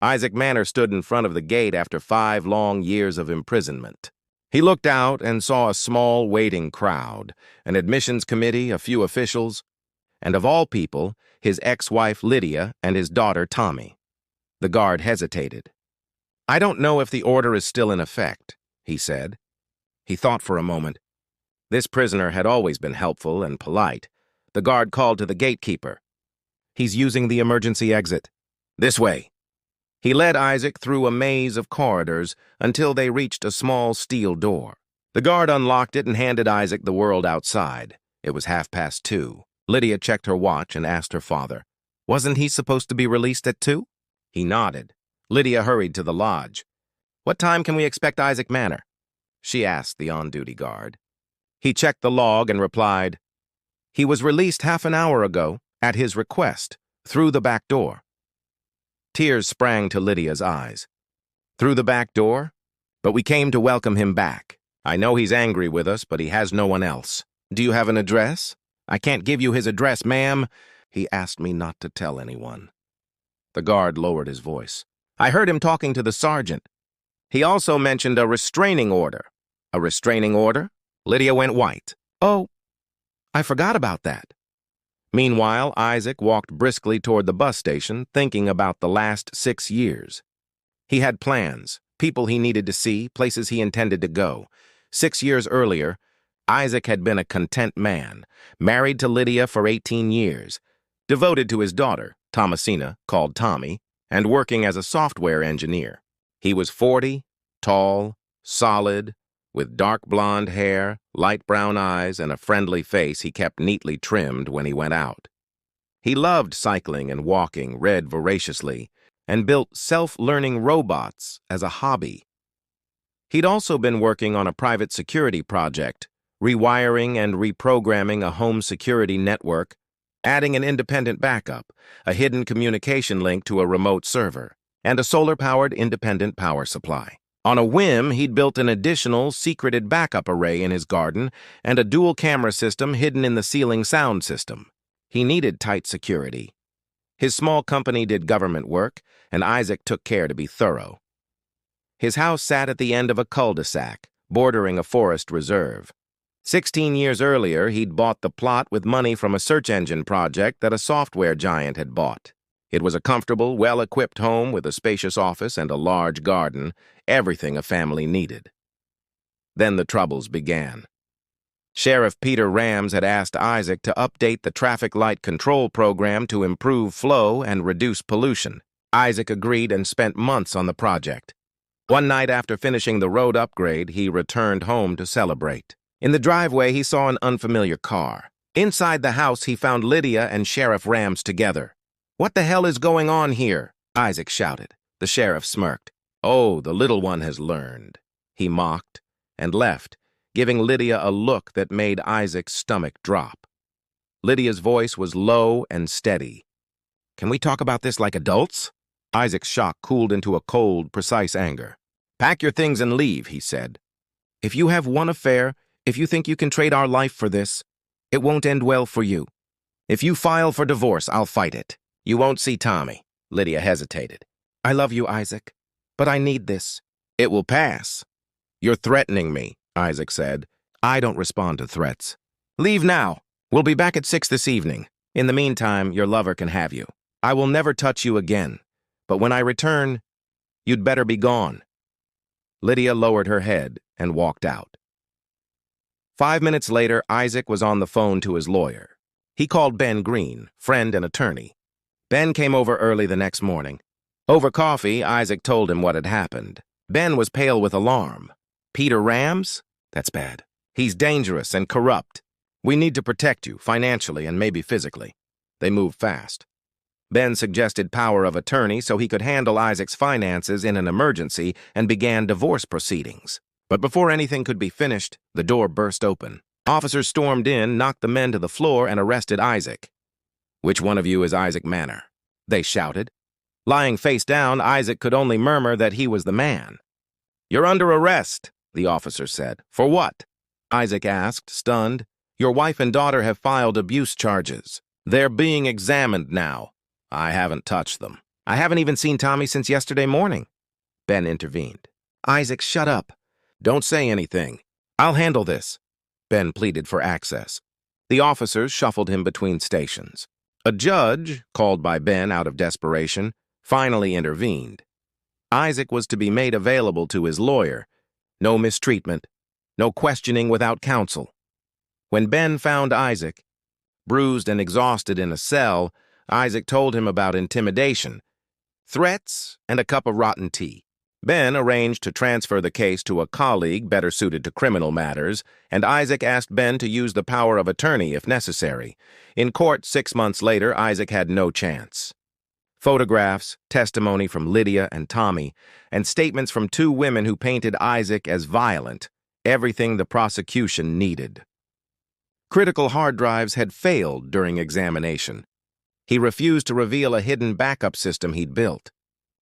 Isaac Manor stood in front of the gate after 5 long years of imprisonment. He looked out and saw a small waiting crowd, an admissions committee, a few officials, and of all people, his ex-wife Lydia and his daughter Tommy. The guard hesitated. "I don't know if the order is still in effect," he said. He thought for a moment. This prisoner had always been helpful and polite. The guard called to the gatekeeper. "He's using the emergency exit. This way." He led Isaac through a maze of corridors until they reached a small steel door. The guard unlocked it and handed Isaac the world outside. It was 2:30. Lydia checked her watch and asked her father, "Wasn't he supposed to be released at 2?" He nodded. Lydia hurried to the lodge. "What time can we expect Isaac Manor?" she asked the on-duty guard. He checked the log and replied, "He was released half an hour ago, at his request, through the back door." Tears sprang to Lydia's eyes. "Through the back door? But we came to welcome him back. I know he's angry with us, but he has no one else. Do you have an address?" "I can't give you his address, ma'am. He asked me not to tell anyone." The guard lowered his voice. "I heard him talking to the sergeant. He also mentioned a restraining order." "A restraining order?" Lydia went white. "Oh, I forgot about that." Meanwhile, Isaac walked briskly toward the bus station, thinking about the last 6 years. He had plans, people he needed to see, places he intended to go. 6 years earlier, Isaac had been a content man, married to Lydia for 18 years, devoted to his daughter, Thomasina, called Tommy, and working as a software engineer. He was 40, tall, solid, with dark blonde hair, light brown eyes, and a friendly face he kept neatly trimmed when he went out. He loved cycling and walking, read voraciously, and built self-learning robots as a hobby. He'd also been working on a private security project, rewiring and reprogramming a home security network, adding an independent backup, a hidden communication link to a remote server, and a solar-powered independent power supply. On a whim, he'd built an additional secreted backup array in his garden and a dual camera system hidden in the ceiling sound system. He needed tight security. His small company did government work, and Isaac took care to be thorough. His house sat at the end of a cul-de-sac, bordering a forest reserve. 16 years earlier, he'd bought the plot with money from a search engine project that a software giant had bought. It was a comfortable, well-equipped home with a spacious office and a large garden, everything a family needed. Then the troubles began. Sheriff Peter Rams had asked Isaac to update the traffic light control program to improve flow and reduce pollution. Isaac agreed and spent months on the project. One night after finishing the road upgrade, he returned home to celebrate. In the driveway, he saw an unfamiliar car. Inside the house, he found Lydia and Sheriff Rams together. "What the hell is going on here?" Isaac shouted. The sheriff smirked. "Oh, the little one has learned," he mocked, and left, giving Lydia a look that made Isaac's stomach drop. Lydia's voice was low and steady. "Can we talk about this like adults?" Isaac's shock cooled into a cold, precise anger. "Pack your things and leave," he said. "If you have one affair, if you think you can trade our life for this, it won't end well for you. If you file for divorce, I'll fight it. You won't see Tommy." Lydia hesitated. "I love you, Isaac, but I need this." "It will pass." "You're threatening me," Isaac said. "I don't respond to threats." "Leave now. We'll be back at 6 this evening. In the meantime, your lover can have you. I will never touch you again. But when I return, you'd better be gone." Lydia lowered her head and walked out. 5 minutes later, Isaac was on the phone to his lawyer. He called Ben Green, friend and attorney. Ben came over early the next morning. Over coffee, Isaac told him what had happened. Ben was pale with alarm. "Peter Rams? That's bad. He's dangerous and corrupt. We need to protect you, financially and maybe physically." They moved fast. Ben suggested power of attorney so he could handle Isaac's finances in an emergency and began divorce proceedings. But before anything could be finished, the door burst open. Officers stormed in, knocked the men to the floor, and arrested Isaac. "Which one of you is Isaac Manor?" they shouted. Lying face down, Isaac could only murmur that he was the man. "You're under arrest," the officer said. "For what?" Isaac asked, stunned. "Your wife and daughter have filed abuse charges. They're being examined now." "I haven't touched them." I haven't even seen Tommy since yesterday morning. Ben intervened. Isaac, shut up. Don't say anything. I'll handle this. Ben pleaded for access. The officers shuffled him between stations. A judge, called by Ben out of desperation, finally intervened. Isaac was to be made available to his lawyer. No mistreatment, no questioning without counsel. When Ben found Isaac, bruised and exhausted in a cell, Isaac told him about intimidation, threats, and a cup of rotten tea. Ben arranged to transfer the case to a colleague better suited to criminal matters, and Isaac asked Ben to use the power of attorney if necessary. In court 6 months later, Isaac had no chance. Photographs, testimony from Lydia and Tommy, and statements from 2 women who painted Isaac as violent, everything the prosecution needed. Critical hard drives had failed during examination. He refused to reveal a hidden backup system he'd built.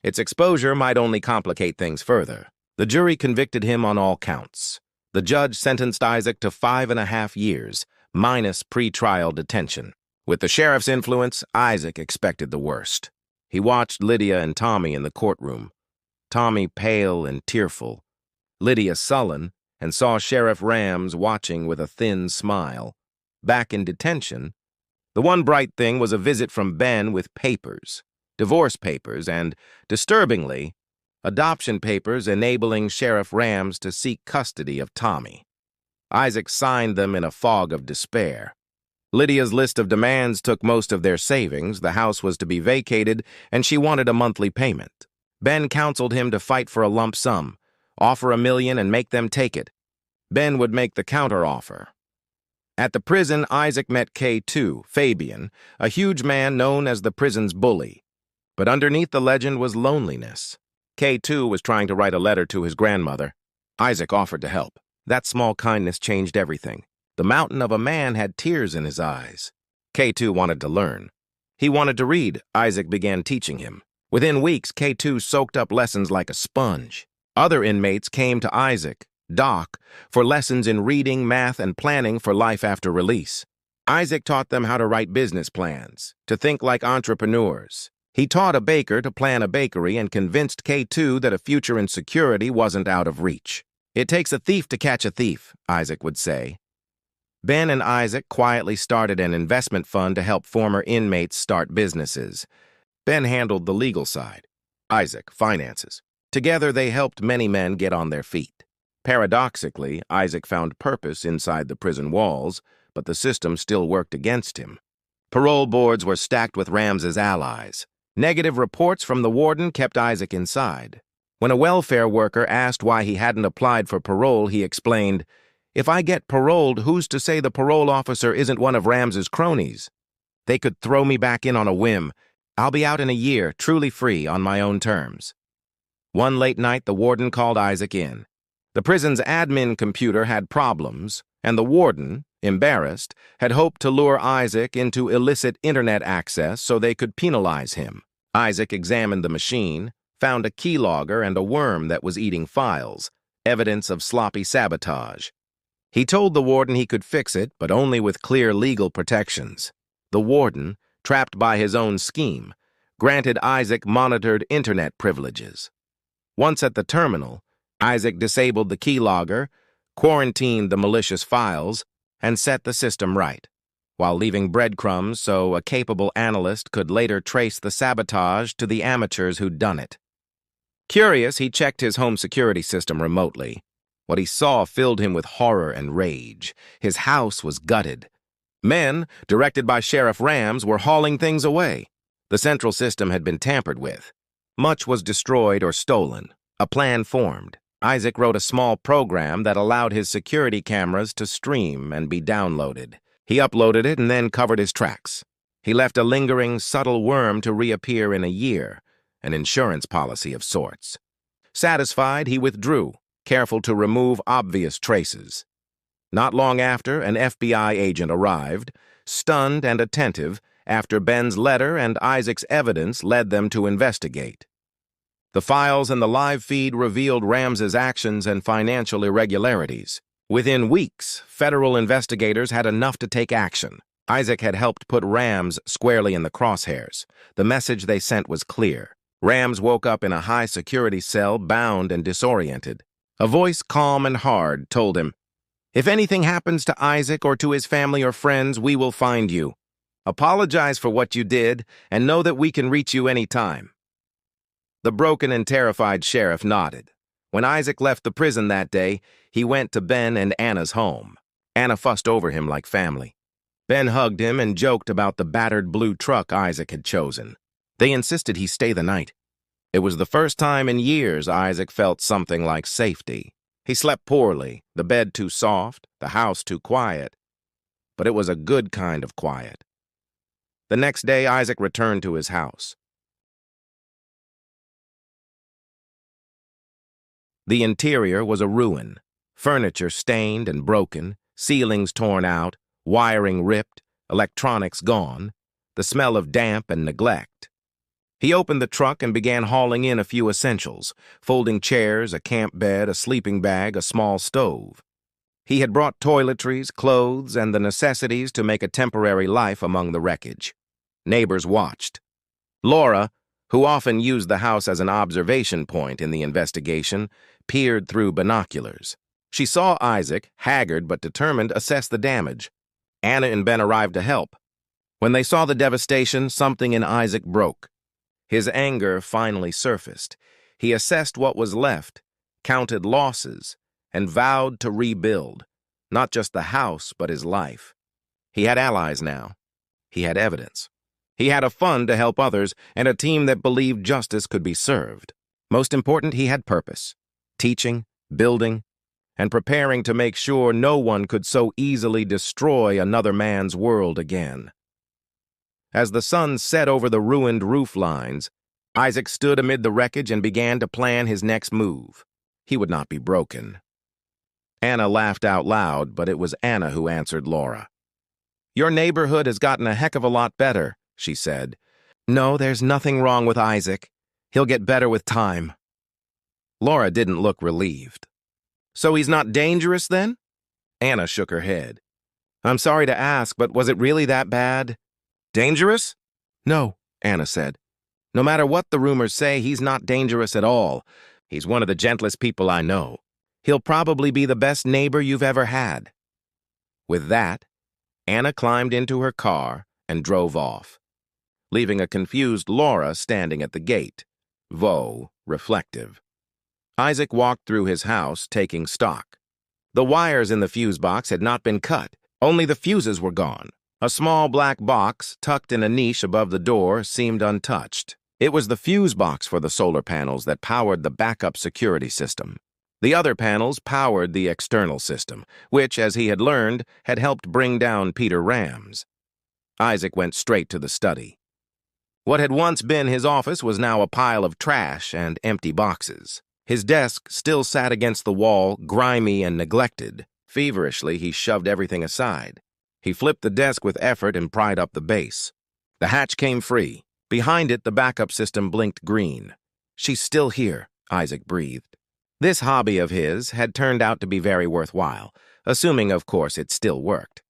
Its exposure might only complicate things further. The jury convicted him on all counts. The judge sentenced Isaac to 5.5 years, minus pre-trial detention. With the sheriff's influence, Isaac expected the worst. He watched Lydia and Tommy in the courtroom. Tommy pale and tearful, Lydia sullen, and saw Sheriff Rams watching with a thin smile. Back in detention, the one bright thing was a visit from Ben with papers. Divorce papers and, disturbingly, adoption papers enabling Sheriff Rams to seek custody of Tommy. Isaac signed them in a fog of despair. Lydia's list of demands took most of their savings, the house was to be vacated, and she wanted a monthly payment. Ben counseled him to fight for a lump sum, offer $1 million and make them take it. Ben would make the counteroffer. At the prison, Isaac met K2, Fabian, a huge man known as the prison's bully. But underneath the legend was loneliness. K2 was trying to write a letter to his grandmother. Isaac offered to help. That small kindness changed everything. The mountain of a man had tears in his eyes. K2 wanted to learn. He wanted to read. Isaac began teaching him. Within weeks, K2 soaked up lessons like a sponge. Other inmates came to Isaac, Doc, for lessons in reading, math, and planning for life after release. Isaac taught them how to write business plans, to think like entrepreneurs. He taught a baker to plan a bakery and convinced K2 that a future in security wasn't out of reach. It takes a thief to catch a thief, Isaac would say. Ben and Isaac quietly started an investment fund to help former inmates start businesses. Ben handled the legal side, Isaac finances. Together they helped many men get on their feet. Paradoxically, Isaac found purpose inside the prison walls, but the system still worked against him. Parole boards were stacked with Rams's allies. Negative reports from the warden kept Isaac inside. When a welfare worker asked why he hadn't applied for parole, he explained, "If I get paroled, who's to say the parole officer isn't one of Rams's cronies? They could throw me back in on a whim. I'll be out in a year, truly free, on my own terms." One late night, the warden called Isaac in. The prison's admin computer had problems, and the warden, embarrassed, had hoped to lure Isaac into illicit internet access so they could penalize him. Isaac examined the machine, found a keylogger and a worm that was eating files, evidence of sloppy sabotage. He told the warden he could fix it, but only with clear legal protections. The warden, trapped by his own scheme, granted Isaac monitored internet privileges. Once at the terminal, Isaac disabled the keylogger, quarantined the malicious files, and set the system right, while leaving breadcrumbs so a capable analyst could later trace the sabotage to the amateurs who'd done it. Curious, he checked his home security system remotely. What he saw filled him with horror and rage. His house was gutted. Men, directed by Sheriff Rams, were hauling things away. The central system had been tampered with. Much was destroyed or stolen. A plan formed. Isaac wrote a small program that allowed his security cameras to stream and be downloaded. He uploaded it and then covered his tracks. He left a lingering, subtle worm to reappear in a year, an insurance policy of sorts. Satisfied, he withdrew, careful to remove obvious traces. Not long after, an FBI agent arrived, stunned and attentive, after Ben's letter and Isaac's evidence led them to investigate. The files and the live feed revealed Rams's actions and financial irregularities. Within weeks, federal investigators had enough to take action. Isaac had helped put Rams squarely in the crosshairs. The message they sent was clear. Rams woke up in a high-security cell, bound and disoriented. A voice calm and hard told him, "If anything happens to Isaac or to his family or friends, we will find you. Apologize for what you did, and know that we can reach you any time." The broken and terrified sheriff nodded. When Isaac left the prison that day, he went to Ben and Anna's home. Anna fussed over him like family. Ben hugged him and joked about the battered blue truck Isaac had chosen. They insisted he stay the night. It was the first time in years Isaac felt something like safety. He slept poorly, the bed too soft, the house too quiet. But it was a good kind of quiet. The next day, Isaac returned to his house. The interior was a ruin. Furniture stained and broken, ceilings torn out, wiring ripped, electronics gone, the smell of damp and neglect. He opened the truck and began hauling in a few essentials, folding chairs, a camp bed, a sleeping bag, a small stove. He had brought toiletries, clothes, and the necessities to make a temporary life among the wreckage. Neighbors watched. Laura, who often used the house as an observation point in the investigation, peered through binoculars. She saw Isaac, haggard but determined, assess the damage. Anna and Ben arrived to help. When they saw the devastation, something in Isaac broke. His anger finally surfaced. He assessed what was left, counted losses, and vowed to rebuild, not just the house, but his life. He had allies now. He had evidence. He had a fund to help others and a team that believed justice could be served. Most important, he had purpose. Teaching, building, and preparing to make sure no one could so easily destroy another man's world again. As the sun set over the ruined roof lines, Isaac stood amid the wreckage and began to plan his next move. He would not be broken. Anna laughed out loud, but it was Anna who answered Laura. "Your neighborhood has gotten a heck of a lot better," she said. "No, there's nothing wrong with Isaac. He'll get better with time." Laura didn't look relieved. "So he's not dangerous then?" Anna shook her head. "I'm sorry to ask, but was it really that bad?" "Dangerous?" "No," Anna said. "No matter what the rumors say, he's not dangerous at all. He's one of the gentlest people I know. He'll probably be the best neighbor you've ever had." With that, Anna climbed into her car and drove off, leaving a confused Laura standing at the gate, reflective. Isaac walked through his house, taking stock. The wires in the fuse box had not been cut, only the fuses were gone. A small black box, tucked in a niche above the door, seemed untouched. It was the fuse box for the solar panels that powered the backup security system. The other panels powered the external system, which, as he had learned, had helped bring down Peter Rams. Isaac went straight to the study. What had once been his office was now a pile of trash and empty boxes. His desk still sat against the wall, grimy and neglected. Feverishly, he shoved everything aside. He flipped the desk with effort and pried up the base. The hatch came free. Behind it, the backup system blinked green. "She's still here," Isaac breathed. This hobby of his had turned out to be very worthwhile, assuming, of course, it still worked.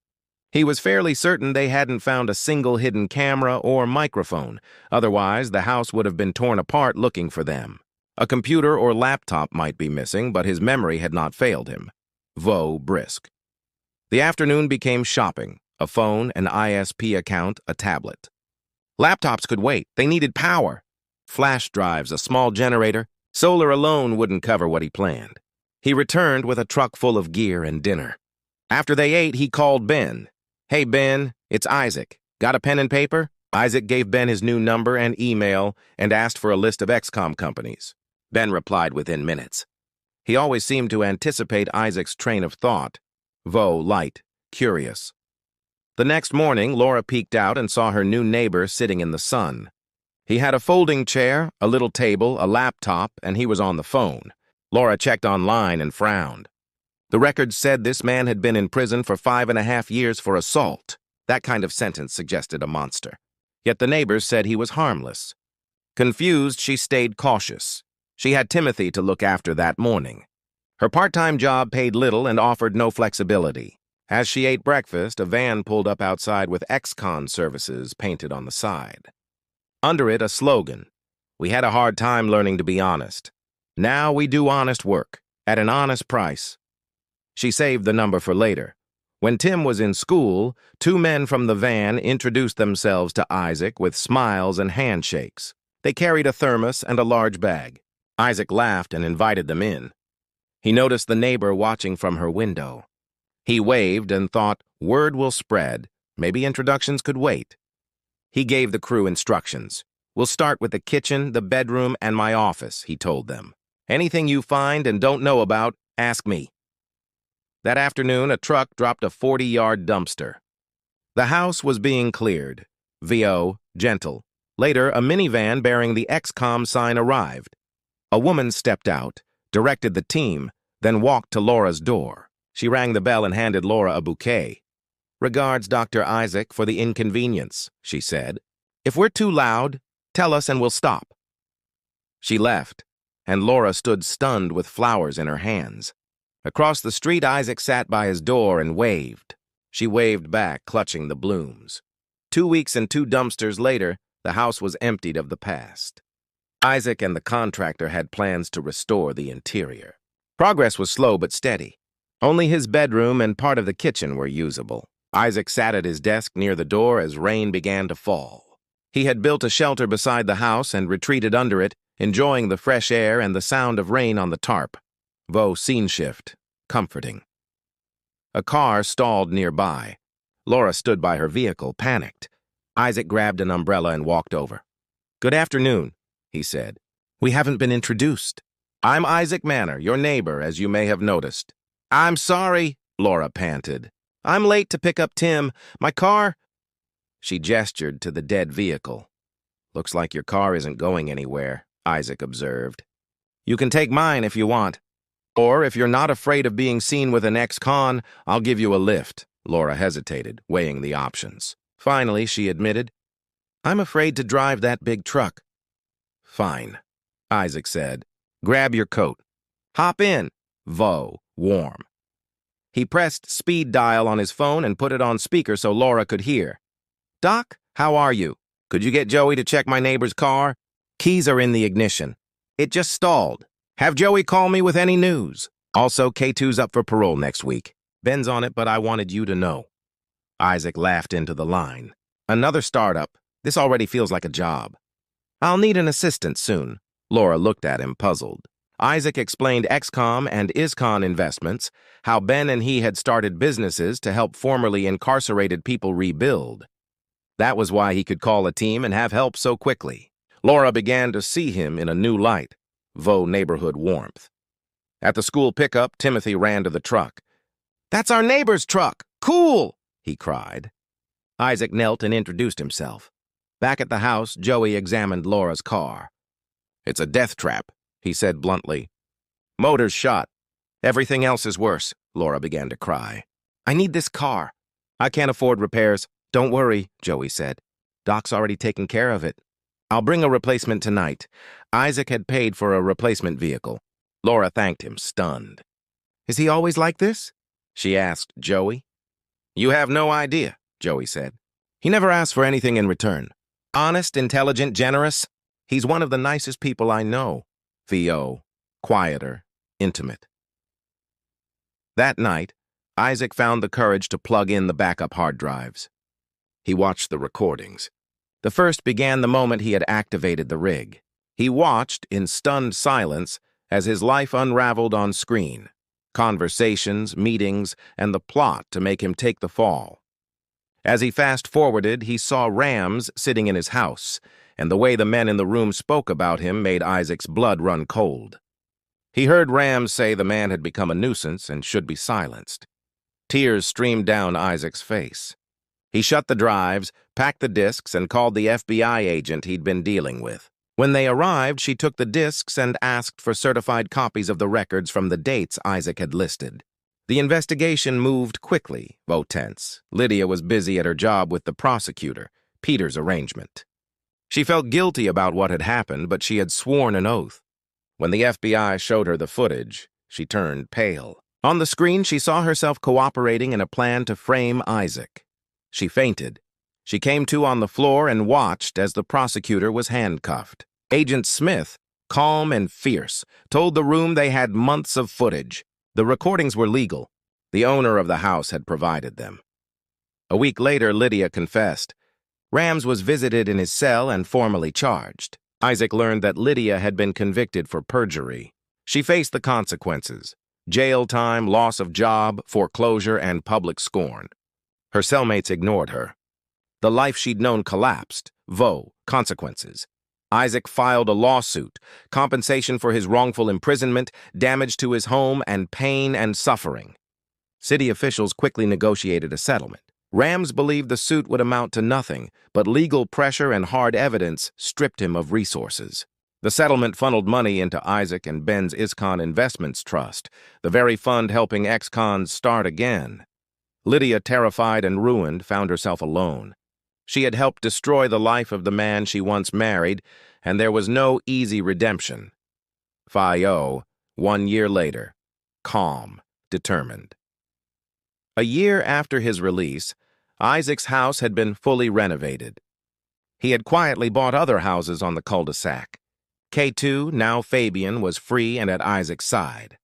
He was fairly certain they hadn't found a single hidden camera or microphone. Otherwise, the house would have been torn apart looking for them. A computer or laptop might be missing, but his memory had not failed him. Brisk. The afternoon became shopping, a phone, an ISP account, a tablet. Laptops could wait. They needed power. Flash drives, a small generator. Solar alone wouldn't cover what he planned. He returned with a truck full of gear and dinner. After they ate, he called Ben. "Hey, Ben, it's Isaac. Got a pen and paper?" Isaac gave Ben his new number and email and asked for a list of XCOM companies. Ben replied within minutes. He always seemed to anticipate Isaac's train of thought. Light, curious. The next morning, Laura peeked out and saw her new neighbor sitting in the sun. He had a folding chair, a little table, a laptop, and he was on the phone. Laura checked online and frowned. The records said this man had been in prison for 5.5 years for assault. That kind of sentence suggested a monster. Yet the neighbors said he was harmless. Confused, she stayed cautious. She had Timothy to look after that morning. Her part-time job paid little and offered no flexibility. As she ate breakfast, a van pulled up outside with ex-con services painted on the side. Under it, a slogan: "We had a hard time learning to be honest. Now we do honest work, at an honest price." She saved the number for later. When Tim was in school, two men from the van introduced themselves to Isaac with smiles and handshakes. They carried a thermos and a large bag. Isaac laughed and invited them in. He noticed the neighbor watching from her window. He waved and thought, word will spread. Maybe introductions could wait. He gave the crew instructions. "We'll start with the kitchen, the bedroom, and my office," he told them. "Anything you find and don't know about, ask me." That afternoon, a truck dropped a 40-yard dumpster. The house was being cleared. VO, gentle. Later, a minivan bearing the XCOM sign arrived. A woman stepped out, directed the team, then walked to Laura's door. She rang the bell and handed Laura a bouquet. "Regards, Dr. Isaac, for the inconvenience," she said. "If we're too loud, tell us and we'll stop." She left, and Laura stood stunned with flowers in her hands. Across the street, Isaac sat by his door and waved. She waved back, clutching the blooms. 2 weeks and 2 dumpsters later, the house was emptied of the past. Isaac and the contractor had plans to restore the interior. Progress was slow but steady. Only his bedroom and part of the kitchen were usable. Isaac sat at his desk near the door as rain began to fall. He had built a shelter beside the house and retreated under it, enjoying the fresh air and the sound of rain on the tarp. Scene shift. Comforting. A car stalled nearby. Laura stood by her vehicle, panicked. Isaac grabbed an umbrella and walked over. "Good afternoon," he said. "We haven't been introduced. I'm Isaac Manor, your neighbor, as you may have noticed." "I'm sorry," Laura panted. "I'm late to pick up Tim. My car—" She gestured to the dead vehicle. "Looks like your car isn't going anywhere," Isaac observed. "You can take mine if you want. Or, if you're not afraid of being seen with an ex-con, I'll give you a lift." Laura hesitated, weighing the options. Finally, she admitted, "I'm afraid to drive that big truck." "Fine," Isaac said. "Grab your coat. Hop in." Warm. He pressed speed dial on his phone and put it on speaker so Laura could hear. "Doc, how are you? Could you get Joey to check my neighbor's car? Keys are in the ignition. It just stalled. Have Joey call me with any news. Also, K2's up for parole next week. Ben's on it, but I wanted you to know." Isaac laughed into the line. "Another startup. This already feels like a job." "I'll need an assistant soon." Laura looked at him, puzzled. Isaac explained XCOM and ISCON investments, how Ben and he had started businesses to help formerly incarcerated people rebuild. That was why he could call a team and have help so quickly. Laura began to see him in a new light. Neighborhood warmth. At the school pickup, Timothy ran to the truck. "That's our neighbor's truck! Cool!" he cried. Isaac knelt and introduced himself. Back at the house, Joey examined Laura's car. "It's a death trap," he said bluntly. "Motor's shot. Everything else is worse." Laura began to cry. "I need this car." "I can't afford repairs." "Don't worry," Joey said. "Doc's already taken care of it. I'll bring a replacement tonight." Isaac had paid for a replacement vehicle. Laura thanked him, stunned. "Is he always like this?" she asked Joey. "You have no idea," Joey said. "He never asks for anything in return. Honest, intelligent, generous. He's one of the nicest people I know. Quieter, intimate." That night, Isaac found the courage to plug in the backup hard drives. He watched the recordings. The first began the moment he had activated the rig. He watched, in stunned silence, as his life unraveled on screen. Conversations, meetings, and the plot to make him take the fall. As he fast-forwarded, he saw Rams sitting in his house, and the way the men in the room spoke about him made Isaac's blood run cold. He heard Rams say the man had become a nuisance and should be silenced. Tears streamed down Isaac's face. He shut the drives, packed the disks, and called the FBI agent he'd been dealing with. When they arrived, she took the disks and asked for certified copies of the records from the dates Isaac had listed. The investigation moved quickly, though tense. Lydia was busy at her job with the prosecutor, Peter's arrangement. She felt guilty about what had happened, but she had sworn an oath. When the FBI showed her the footage, she turned pale. On the screen, she saw herself cooperating in a plan to frame Isaac. She fainted. She came to on the floor and watched as the prosecutor was handcuffed. Agent Smith, calm and fierce, told the room they had months of footage. The recordings were legal. The owner of the house had provided them. A week later, Lydia confessed. Rams was visited in his cell and formally charged. Isaac learned that Lydia had been convicted for perjury. She faced the consequences: jail time, loss of job, foreclosure, and public scorn. Her cellmates ignored her. The life she'd known collapsed. Consequences. Isaac filed a lawsuit, compensation for his wrongful imprisonment, damage to his home, and pain and suffering. City officials quickly negotiated a settlement. Rams believed the suit would amount to nothing, but legal pressure and hard evidence stripped him of resources. The settlement funneled money into Isaac and Ben's ISCON Investments Trust, the very fund helping ex-cons start again. Lydia, terrified and ruined, found herself alone. She had helped destroy the life of the man she once married, and there was no easy redemption. 1 year later, calm, determined. A year after his release, Isaac's house had been fully renovated. He had quietly bought other houses on the cul-de-sac. K2, now Fabian, was free and at Isaac's side.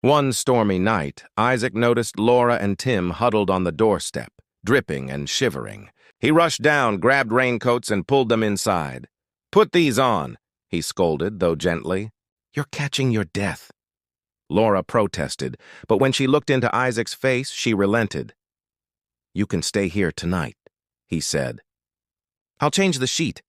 One stormy night, Isaac noticed Laura and Tim huddled on the doorstep, dripping and shivering. He rushed down, grabbed raincoats, and pulled them inside. "Put these on," he scolded, though gently. "You're catching your death." Laura protested, but when she looked into Isaac's face, she relented. "You can stay here tonight," he said. "I'll change the sheet,"